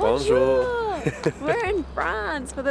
Bonjour! We're in France for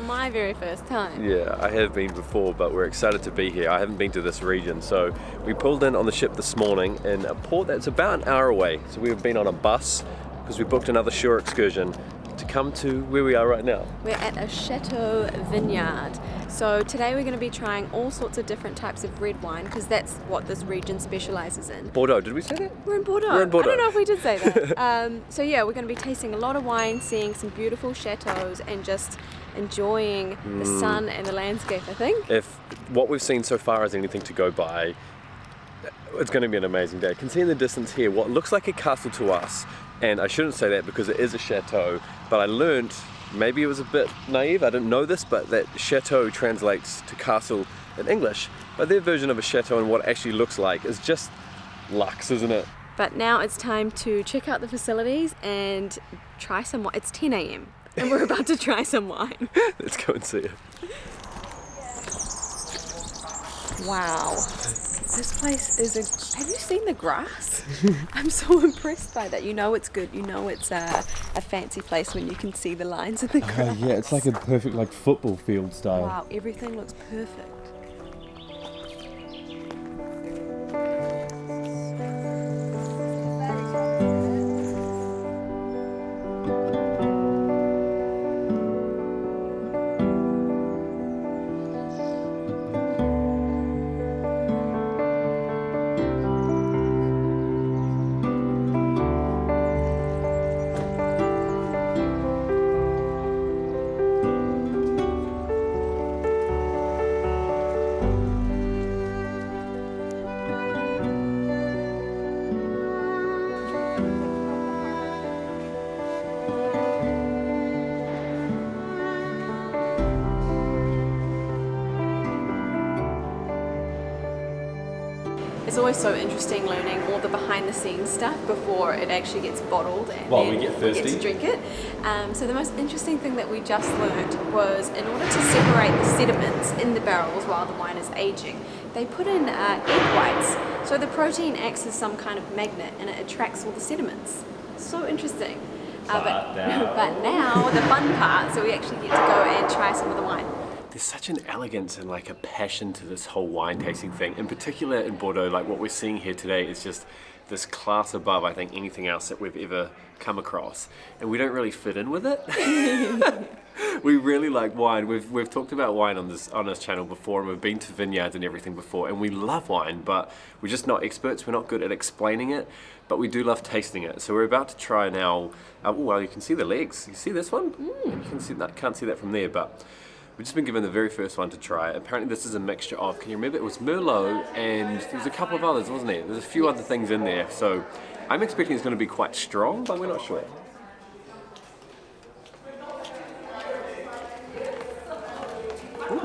my very first time. Yeah, I have been before, but we're excited to be here. I haven't been to this region, so we pulled in on the ship this morning in a port that's about an hour away. So we've been on a bus because we booked another shore excursion to come to where we are right now. We're at a Chateau vineyard. So today we're going to be trying all sorts of different types of red wine because that's what this region specialises in. Bordeaux, did we say that? We're in Bordeaux. We're in Bordeaux. I don't know if we did say that. So yeah, we're going to be tasting a lot of wine, seeing some beautiful chateaus and just enjoying the sun and the landscape, I think. If what we've seen so far is anything to go by, it's going to be an amazing day. You can see in the distance here what looks like a castle to us, and I shouldn't say that because it is a chateau, but I learned, maybe it was a bit naive, I didn't know this, but that chateau translates to castle in English, but their version of a chateau and what it actually looks like is just luxe, isn't it? But now it's time to check out the facilities and try some wine. It's 10 a.m. and we're about to try some wine. Let's go and see it. Wow. This place is have you seen the grass? I'm so impressed by that. You know it's good. You know it's a fancy place when you can see the lines in the grass. Yeah, it's like a perfect football field style. Wow, everything looks perfect. It's always so interesting learning all the behind the scenes stuff before it actually gets bottled and While then we get thirsty. we get to drink it. So the most interesting thing that we just learned was in order to separate the sediments in the barrels while the wine is aging, they put in egg whites. So the protein acts as some kind of magnet and it attracts all the sediments. So interesting. But now the fun part, so we actually get to go and try some of the wine. There's such an elegance and a passion to this whole wine tasting thing. In particular in Bordeaux, what we're seeing here today is just this class above, I think, anything else that we've ever come across. And we don't really fit in with it. We really like wine. We've talked about wine on this channel before, and we've been to vineyards and everything before, and we love wine, but we're just not experts. We're not good at explaining it, but we do love tasting it. So we're about to try now. Well, you can see the legs. You see this one? You can see that. Can't see that from there, but we've just been given the very first one to try. Apparently this is a mixture of, can you remember? It was Merlot and there was a couple of others, wasn't there? There's a few other things in there. So I'm expecting it's going to be quite strong, but we're not sure. Ooh.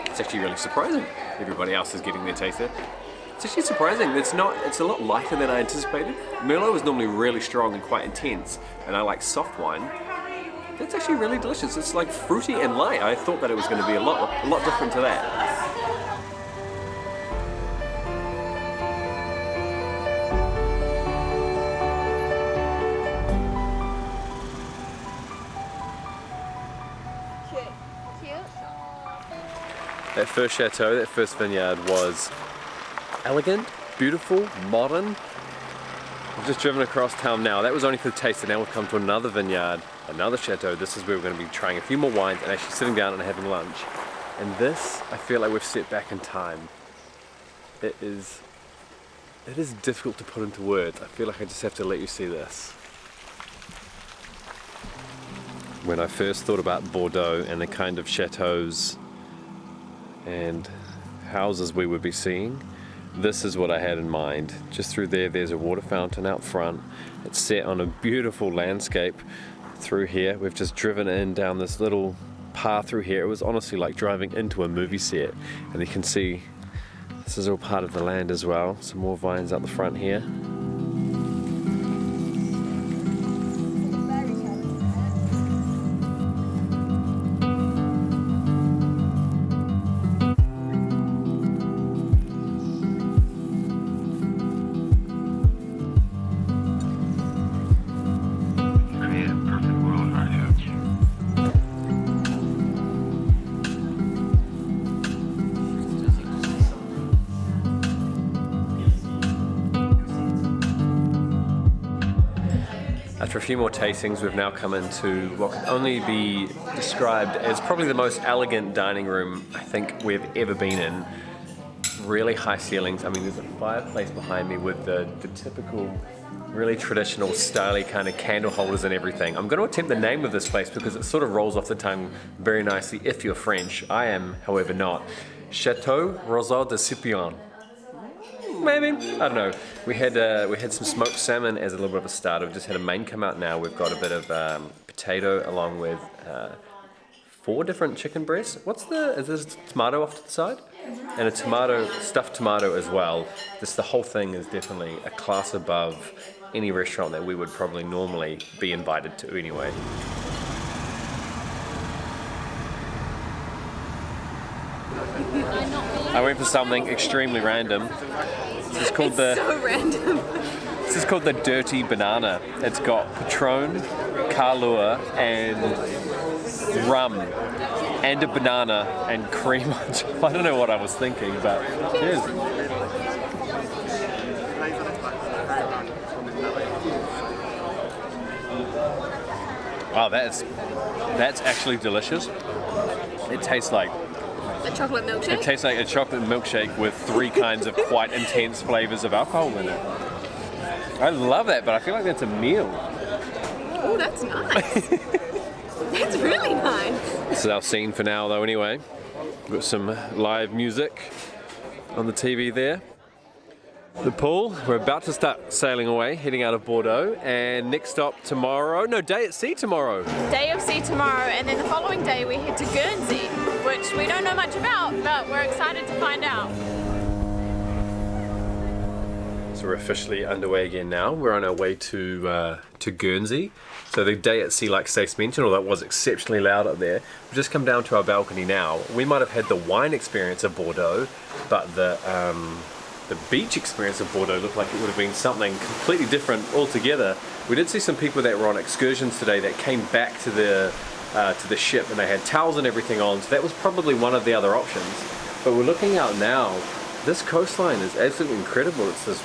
It's actually really surprising. Everybody else is getting their taste there. It's actually surprising. It's a lot lighter than I anticipated. Merlot is normally really strong and quite intense, and I like soft wine. It's actually really delicious. It's fruity and light. I thought that it was going to be a lot different to that. That first chateau, that first vineyard was elegant, beautiful, modern. We've just driven across town now. That was only for the taste, and now we've come to another vineyard, another chateau. This is where we're going to be trying a few more wines and actually sitting down and having lunch. And this, I feel like we've stepped back in time. It is difficult to put into words. I feel like I just have to let you see this. When I first thought about Bordeaux and the kind of chateaus and houses we would be seeing, this is what I had in mind. Just through there's a water fountain out front. It's set on a beautiful landscape through here. We've just driven in down this little path through here. It was honestly like driving into a movie set. And you can see this is all part of the land as well. Some more vines out the front here. After a few more tastings, we've now come into what can only be described as probably the most elegant dining room I think we've ever been in. Really high ceilings. I mean, there's a fireplace behind me with the typical, really traditional, stylish kind of candle holders and everything. I'm going to attempt the name of this place because it sort of rolls off the tongue very nicely if you're French. I am, however, not. Chateau Rosal de Scipion. Maybe, I don't know. We had some smoked salmon as a little bit of a starter. We've just had a main come out now. We've got a bit of potato along with 4 different chicken breasts. Is this tomato off to the side? And a stuffed tomato as well. The whole thing is definitely a class above any restaurant that we would probably normally be invited to anyway. I went for something extremely random. This is called So random. This is called the Dirty Banana. It's got Patron, Kahlua, and rum, and a banana, and cream on top. I don't know what I was thinking, but cheers. Wow, that's actually delicious. It tastes like A chocolate milkshake? It tastes like a chocolate milkshake with 3 kinds of quite intense flavors of alcohol in it. I love that, but I feel like that's a meal. Oh, that's nice. That's really nice. This is our scene for now, though, anyway. We've got some live music on the TV there. The pool, we're about to start sailing away, heading out of Bordeaux, and next stop tomorrow, day at sea tomorrow. Day of sea tomorrow, and then the following day we head to Guernsey, which we don't know much about, but we're excited to find out. So we're officially underway again now. We're on our way to Guernsey. So the day at sea, like Stacey mentioned, although it was exceptionally loud up there, we've just come down to our balcony now. We might have had the wine experience of Bordeaux, but the beach experience of Bordeaux looked like it would have been something completely different altogether. We did see some people that were on excursions today that came back to the ship and they had towels and everything on, so that was probably one of the other options. But we're looking out now. This coastline is absolutely incredible. It's this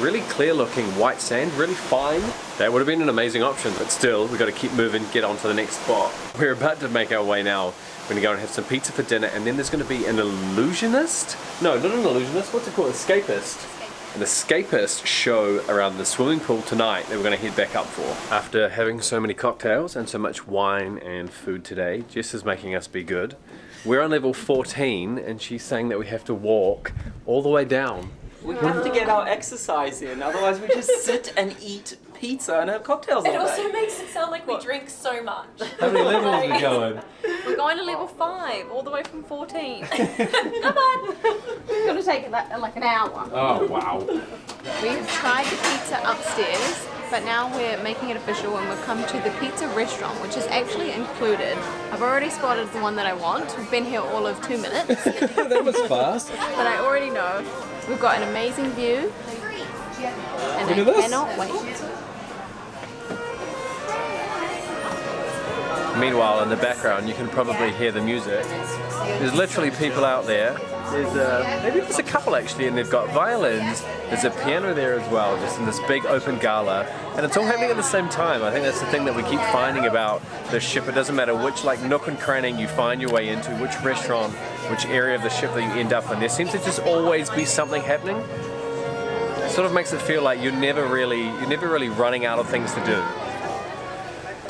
really clear looking white sand, really fine. That would have been an amazing option, but still, we've got to keep moving, get on to the next spot. We're about to make our way now. We're going to go and have some pizza for dinner, and then there's going to be an illusionist? No, not an illusionist, what's it called? Escapist. An escapist show around the swimming pool tonight that we're going to head back up for. After having so many cocktails and so much wine and food today, Jess is making us be good. We're on level 14, and she's saying that we have to walk all the way down. We have to get our exercise in, otherwise we just sit and eat pizza and have cocktails all It also day. makes it sound like we drink so much. How many levels are we going? We're going to level 5, all the way from 14. Come on. It's going to take like an hour. Oh, wow. We've tried the pizza upstairs, but now we're making it official and we've come to the pizza restaurant, which is actually included. I've already spotted the one that I want. We've been here all of 2 minutes, That was fast. but I already know. We've got an amazing view, and Look I at this. cannot wait. Meanwhile, in the background, you can probably hear the music. There's literally people out there. Maybe there's a couple actually, and they've got violins. There's a piano there as well, just in this big open gala, and it's all happening at the same time. I think that's the thing that we keep finding about the ship. It doesn't matter which nook and cranny you find your way into, which restaurant, which area of the ship that you end up in. There seems to just always be something happening. It sort of makes it feel like you're never really running out of things to do.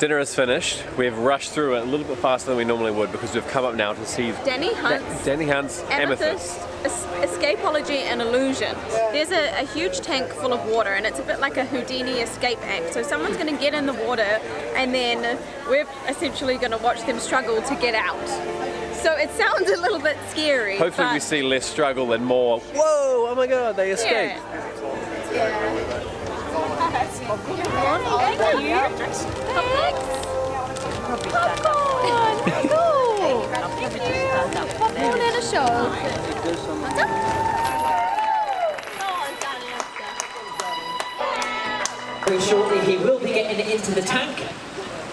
Dinner is finished. We've rushed through it a little bit faster than we normally would because we've come up now to see Danny Hunt's Amethyst, Escapology and Illusion. There's a huge tank full of water and it's a bit like a Houdini escape act. So someone's going to get in the water and then we're essentially going to watch them struggle to get out. So it sounds a little bit scary. Hopefully we see less struggle and more, whoa, oh my god, they escaped. Yeah. Thank you. Popcorn! Cool! Popcorn and a show. Very shortly he will be getting into the tank.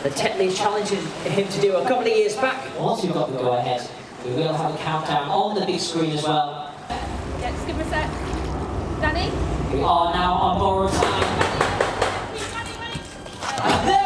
The Tetley's challenging him to do a couple of years back. Once we've got the go ahead, we will have a countdown on the big screen as well. Yeah, just give me a sec. Danny? We are now on borrowed time. There